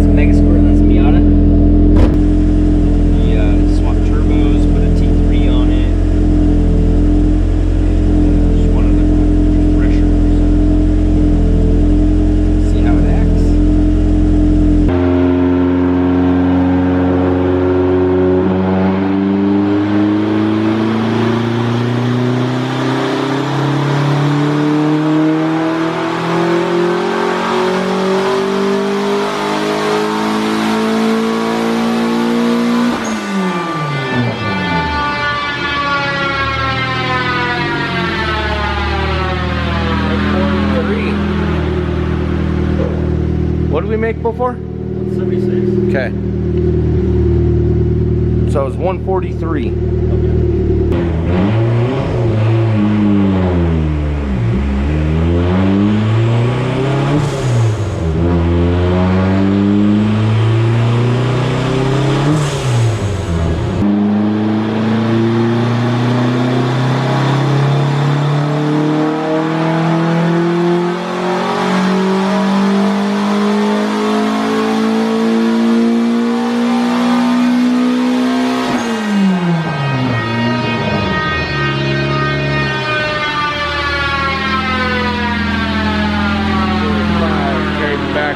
That's a Mega Squirt, that's a Miata. We swapped turbos, put a T3 on it. And, just wanted a refresher. So, see how it acts. What did we make before? 176. Okay. So it was 143.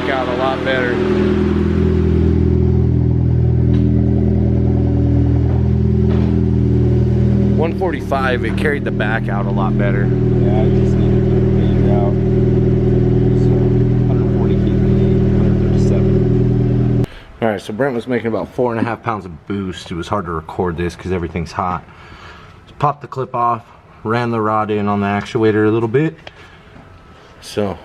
Out a lot better. $145, it carried the back out a lot better. Yeah, I just needed to figure out. So 140 kph, 137. All right, so Brent was making about 4.5 pounds of boost. It was hard to record this because everything's hot. Just popped the clip off, ran the rod in on the actuator a little bit. So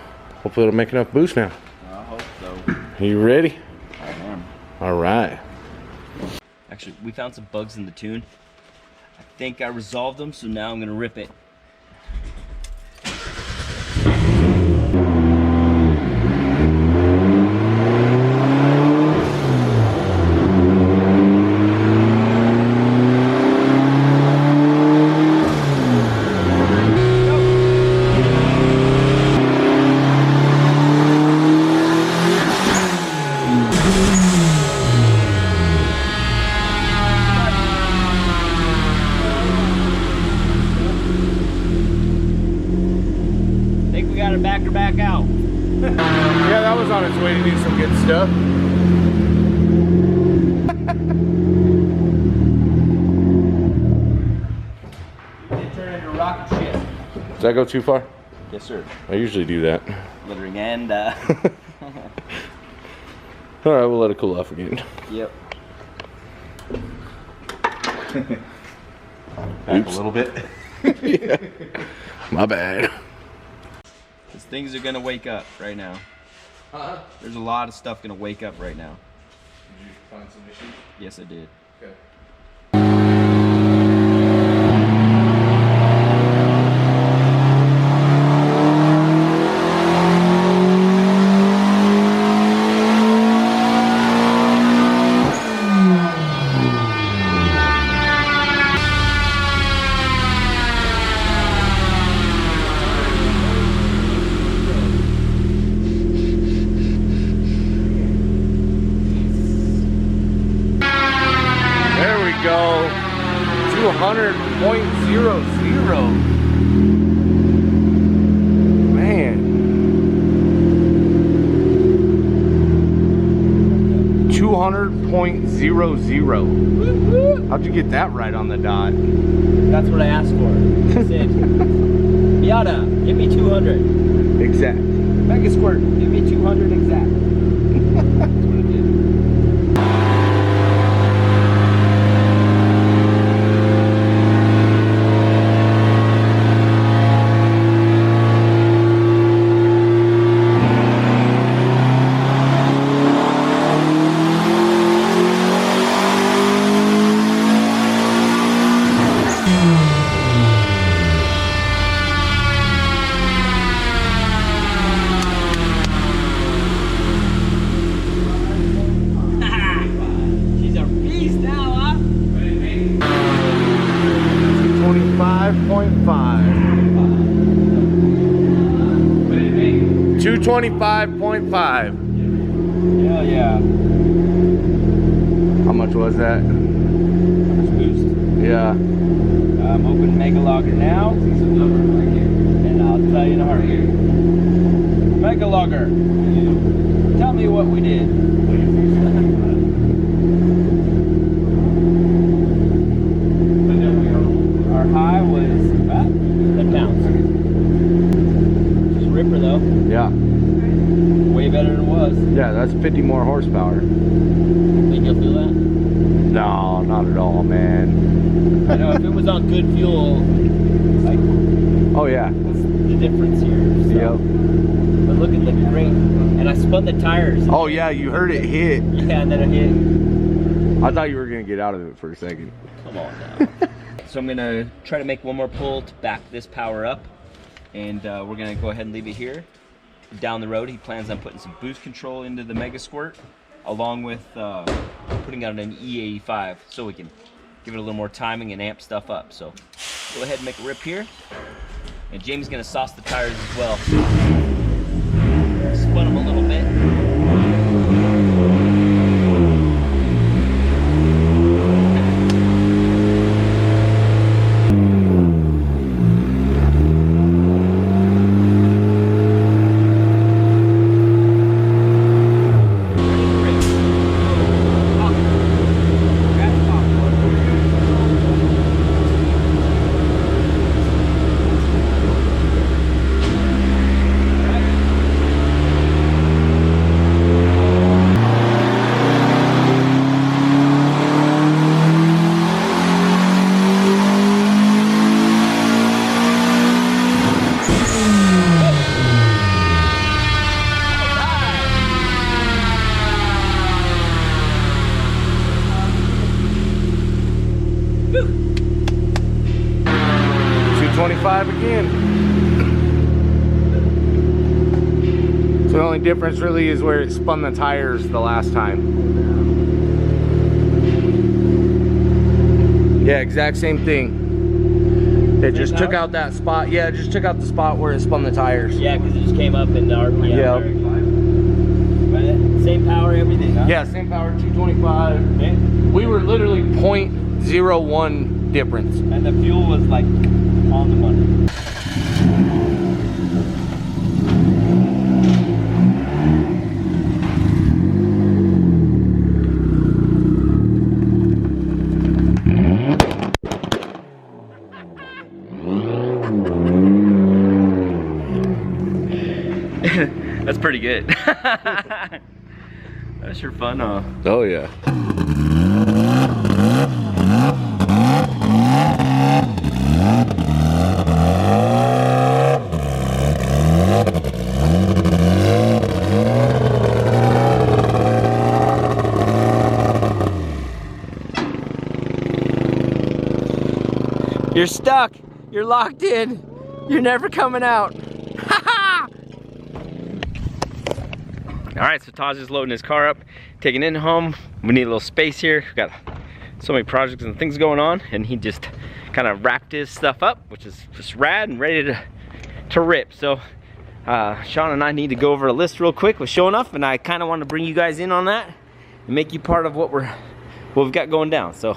hopefully it'll make enough boost now. I hope so. You ready? I am. All right. Actually, we found some bugs in the tune. I think I resolved them, so now I'm gonna rip it. Back out. Yeah, that was on its way to do some good stuff. It turned into rocket ship. Does that go too far? Yes, sir. I usually do that. Littering and All right, we'll let it cool off again. Yep. Back a little bit. Yeah. My bad. Because things are gonna wake up right now. There's a lot of stuff gonna wake up right now. Did you find some issues? Yes, I did. Okay. Go 200.00. Man. 200.00. How'd you get that right on the dot? That's what I asked for. I said, Miata, give me 200. Exact. Mega Squirt, give me 200 exact. That's what it did. $225.5. Yeah, yeah. How much was that? Boost. Yeah. I'm opening Mega Logger now, and I'll tell you in a heartbeat. Mega Logger, tell me what we did. Our high was about 10 pounds. Just a ripper though. Yeah. Way better than it was. Yeah, that's 50 more horsepower. Think you'll feel that? No, not at all, man. I know if it was on good fuel, like, Oh yeah. what's the difference here? So. Yep. But look at the great, and I spun the tires. Oh yeah, you heard it hit. Yeah, and then it hit. I thought you were gonna get out of it for a second. Come on now. So I'm gonna try to make one more pull to back this power up, and we're gonna go ahead and leave it here. Down the road, he plans on putting some boost control into the Mega Squirt, along with putting out an E85, so we can give it a little more timing and amp stuff up. So go ahead and make a rip here, and Jamie's gonna sauce the tires as well. Spun them a little bit. Again. So the only difference really is where it spun the tires the last time. Yeah, exact same thing. It just took out that spot. Yeah, it just took out the spot where it spun the tires. Yeah, because it just came up in the RPM. Yeah. Same power, everything, huh? Yeah, same power, 225. Okay. We were literally 0.01 difference. And the fuel was like on the money. That's pretty good. That's sure fun, huh? Oh yeah. You're stuck. You're locked in. You're never coming out. All right, so Taj is loading his car up, taking it home. We need a little space here. We've got so many projects and things going on, and he just kind of wrapped his stuff up, which is just rad and ready to rip. So Sean and I need to go over a list real quick with ShoNuff, and I kind of want to bring you guys in on that and make you part of what we've got going down. So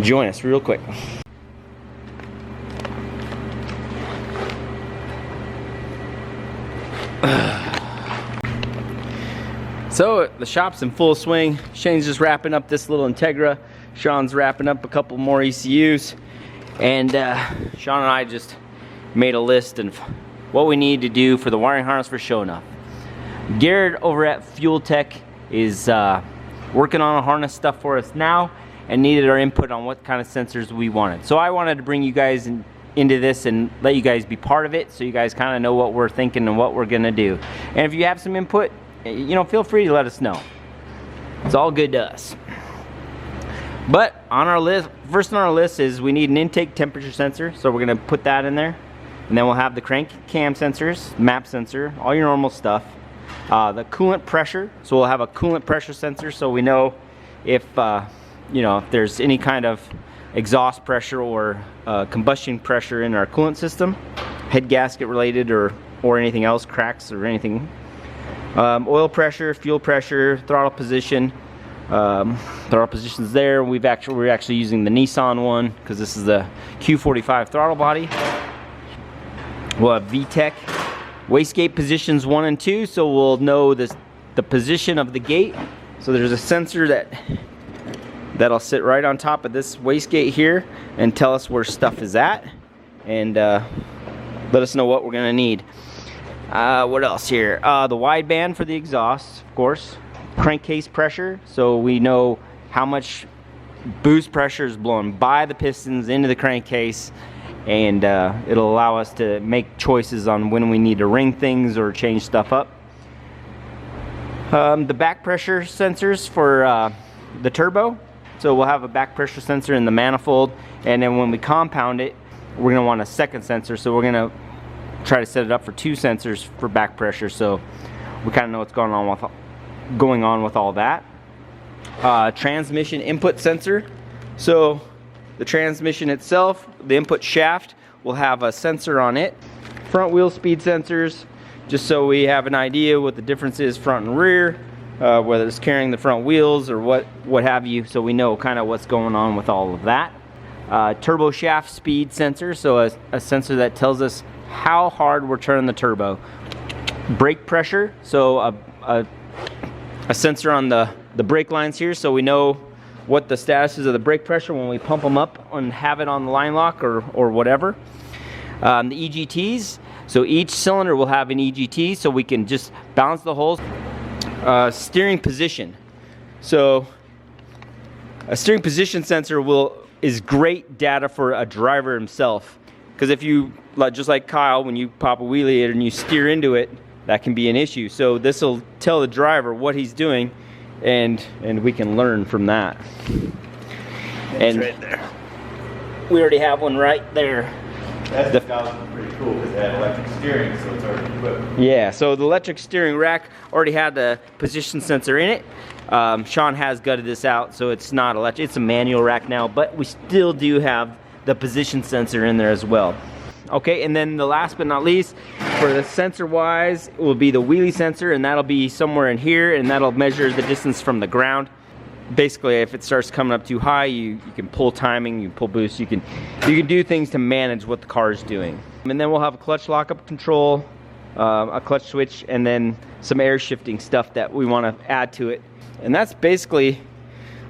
join us real quick. So the shop's in full swing. Shane's just wrapping up this little Integra. Sean's wrapping up a couple more ECUs. And Sean and I just made a list of what we need to do for the wiring harness for ShoNuff. Garrett over at Fuel Tech is working on a harness stuff for us now and needed our input on what kind of sensors we wanted. So I wanted to bring you guys into this and let you guys be part of it, so you guys kind of know what we're thinking and what we're gonna do. And if you have some input, you know, feel free to let us know. It's all good to us. But on our list, first on our list is we need an intake temperature sensor, so we're gonna put that in there. And then we'll have the crank cam sensors, map sensor, all your normal stuff. The coolant pressure, so we'll have a coolant pressure sensor, so we know if you know, if there's any kind of exhaust pressure or combustion pressure in our coolant system, head gasket related or anything else, cracks or anything. Oil pressure, fuel pressure, throttle position. Throttle position's there. We're actually using the Nissan one because this is the Q45 throttle body. We'll have VTEC wastegate positions 1 and 2, so we'll know the position of the gate. So there's a sensor that'll sit right on top of this wastegate here and tell us where stuff is at, and let us know what we're gonna need. What else here? The wideband for the exhaust, of course. Crankcase pressure, so we know how much boost pressure is blown by the pistons into the crankcase, and it'll allow us to make choices on when we need to ring things or change stuff up. The back pressure sensors for the turbo, so we'll have a back pressure sensor in the manifold, and then when we compound it, we're going to want a second sensor, so we're going to try to set it up for 2 sensors for back pressure, so we kind of know what's going on with all that. Transmission input sensor, so the transmission itself, the input shaft, will have a sensor on it. Front wheel speed sensors, just so we have an idea what the difference is front and rear, whether it's carrying the front wheels or what have you, so we know kind of what's going on with all of that. Turbo shaft speed sensor, so a sensor that tells us how hard we're turning the turbo. Brake pressure, so a sensor on the brake lines here, so we know what the status is of the brake pressure when we pump them up and have it on the line lock or whatever. The EGTs, so each cylinder will have an EGT, so we can just balance the holes. Steering position, so a steering position sensor is great data for a driver himself, because if you, just like Kyle, when you pop a wheelie and you steer into it, that can be an issue. So this will tell the driver what he's doing, and we can learn from that. And right there, we already have one right there. S2000 is pretty cool because it had electric steering, so it's already equipped. Yeah, so the electric steering rack already had the position sensor in it. Sean has gutted this out, so it's not electric. It's a manual rack now, but we still do have the position sensor in there as well. Okay, and then the last but not least, for the sensor wise, it will be the wheelie sensor, and that'll be somewhere in here, and that'll measure the distance from the ground. Basically, if it starts coming up too high, you can pull timing, you pull boost, you can do things to manage what the car is doing. And then we'll have a clutch lockup control, a clutch switch, and then some air shifting stuff that we want to add to it. And that's basically,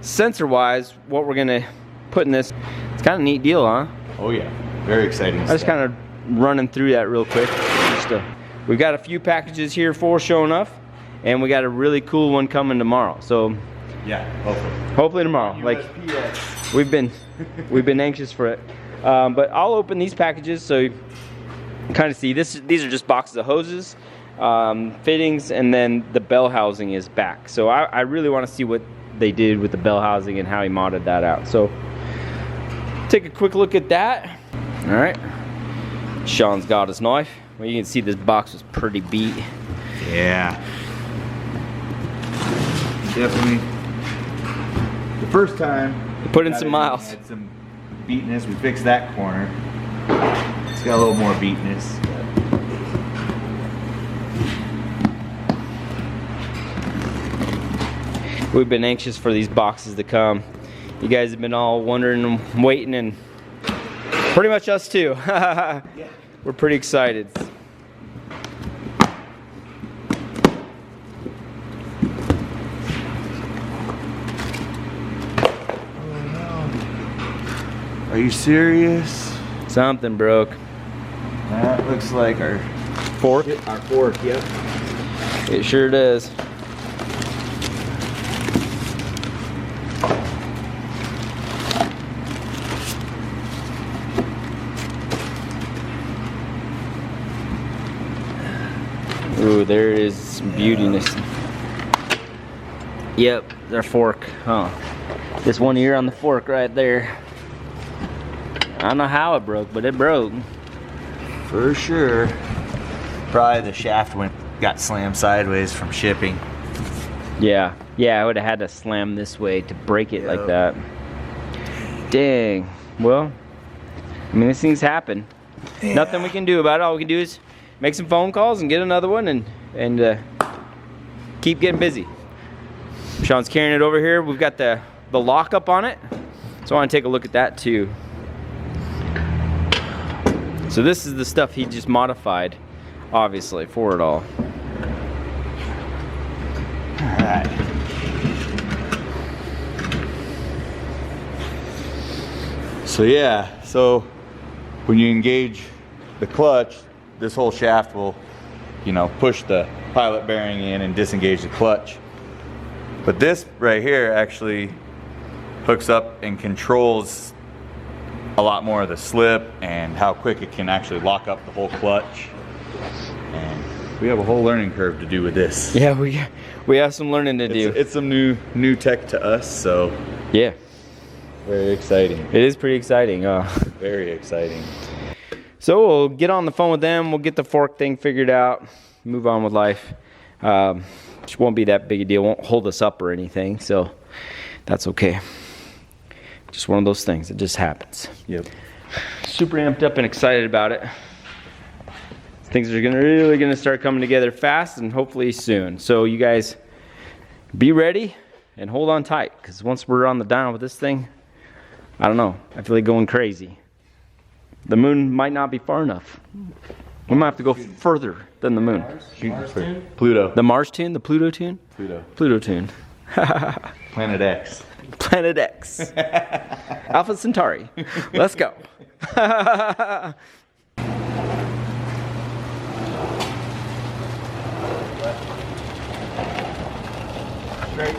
sensor wise, what we're gonna put in this. It's kind of a neat deal, huh? Oh yeah, very exciting. I just kind of running through that real quick. We've got a few packages here for ShoNuff, and we got a really cool one coming tomorrow. So yeah, hopefully tomorrow. Like we've been anxious for it. But I'll open these packages so you kind of see this. These are just boxes of hoses, fittings, and then the bell housing is back. So I really want to see what they did with the bell housing and how he modded that out. So take a quick look at that. All right, Sean's got his knife. Well, you can see this box was pretty beat. Yeah, definitely. The first time, Put in some miles. Had some beatness. We fixed that corner. It's got a little more beatness. We've been anxious for these boxes to come. You guys have been all wondering and waiting, and pretty much us too. Yeah. We're pretty excited. Are you serious? Something broke. That looks like our Fork? Our fork, yep. It sure does. Ooh, there is some beautiness. Yep, their fork. Huh. This one ear on the fork right there. I don't know how it broke, but it broke. For sure. Probably the shaft got slammed sideways from shipping. Yeah, I would have had to slam this way to break it like that. Dang. Well, I mean, these things happen. Yeah. Nothing we can do about it. All we can do is make some phone calls and get another one and keep getting busy. Sean's carrying it over here. We've got the lockup on it, so I want to take a look at that too. So this is the stuff he just modified, obviously, for it all. Alright. So yeah, so when you engage the clutch, this whole shaft will, you know, push the pilot bearing in and disengage the clutch. But this right here actually hooks up and controls a lot more of the slip and how quick it can actually lock up the whole clutch. And we have a whole learning curve to do with this. Yeah, we have some learning to do. It's some new tech to us, so yeah, very exciting. it is pretty exciting. Very exciting. So we'll get on the phone with them. We'll get the fork thing figured out. Move on with life. It won't be that big a deal. Won't hold us up or anything. So that's okay. Just one of those things. It just happens. Yep. Super amped up and excited about it. Things are really gonna start coming together fast and hopefully soon. So you guys be ready and hold on tight, because once we're on the dyno with this thing, I don't know. I feel like going crazy. The moon might not be far enough. We might have to go further than the moon. Pluto. The Mars tune? The Pluto tune? Pluto. Pluto tune. Planet X. Planet X. Alpha Centauri. Let's go. Great.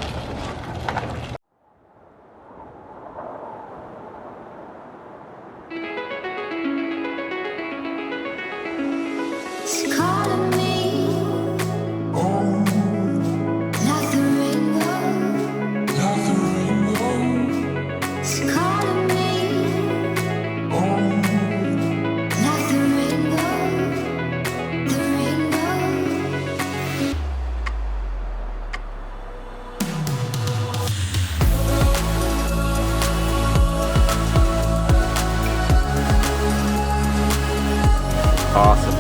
It's calling me, like the rainbow. It's calling me, like the rainbow, the rainbow. Awesome.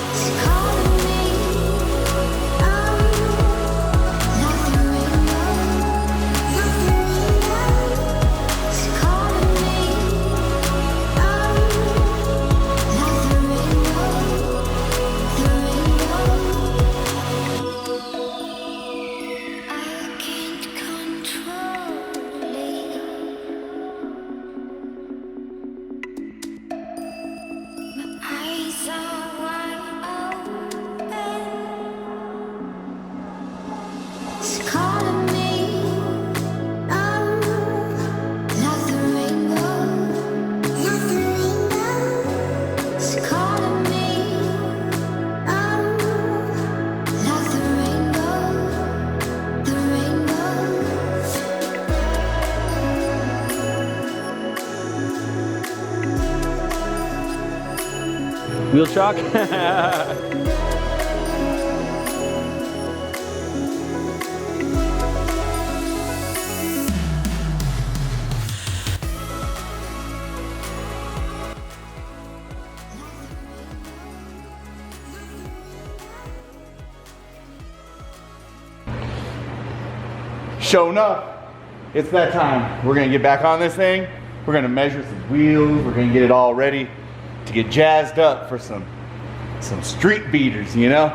It's calling me, like the rainbow, like the rainbow. It's calling me, like the rainbow, the rainbow. I can't control it. My eyes are wide open. It's calling me, like the rainbow, like the rainbow. It's calling me, like the rainbow, the rainbow. Wheel shock? ShoNuff. It's that time. We're gonna get back on this thing. We're gonna measure some wheels. We're gonna get it all ready to get jazzed up for some street beaters, you know?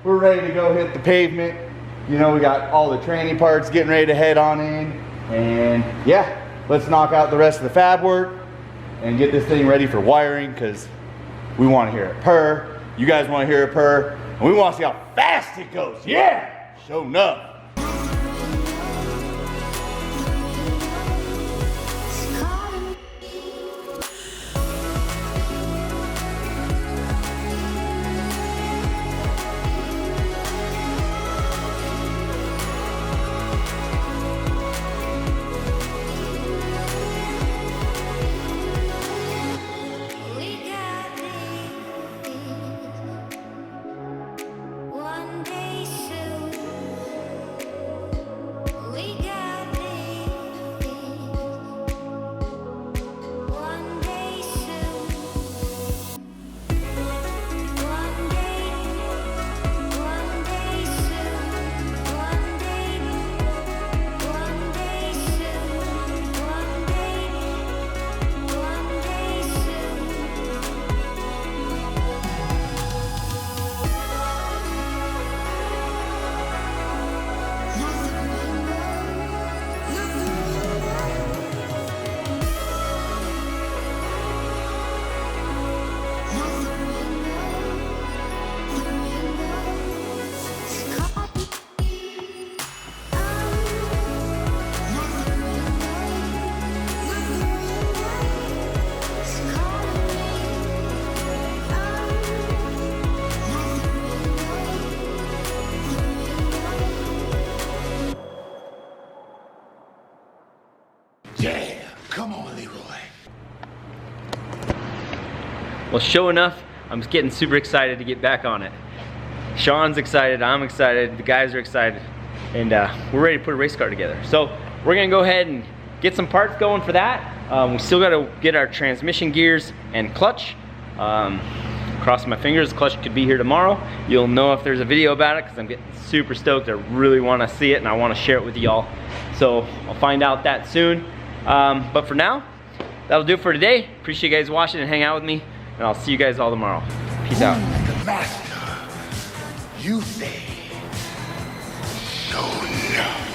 We're ready to go hit the pavement. You know, we got all the tranny parts getting ready to head on in. And yeah, let's knock out the rest of the fab work and get this thing ready for wiring, because we want to hear it purr. You guys want to hear it purr. And we want to see how fast it goes. Yeah! ShoNuff. It's calling me. We got this one day soon. Well, ShoNuff, I'm just getting super excited to get back on it. Sean's excited, I'm excited, the guys are excited, and we're ready to put a race car together. So we're gonna go ahead and get some parts going for that. We still gotta get our transmission gears and clutch. Cross my fingers, the clutch could be here tomorrow. You'll know if there's a video about it because I'm getting super stoked. I really wanna see it and I wanna share it with y'all. So I'll find out that soon. But for now, that'll do it for today. Appreciate you guys watching and hang out with me, and I'll see you guys all tomorrow. Peace out. The master, you say, ShoNuff.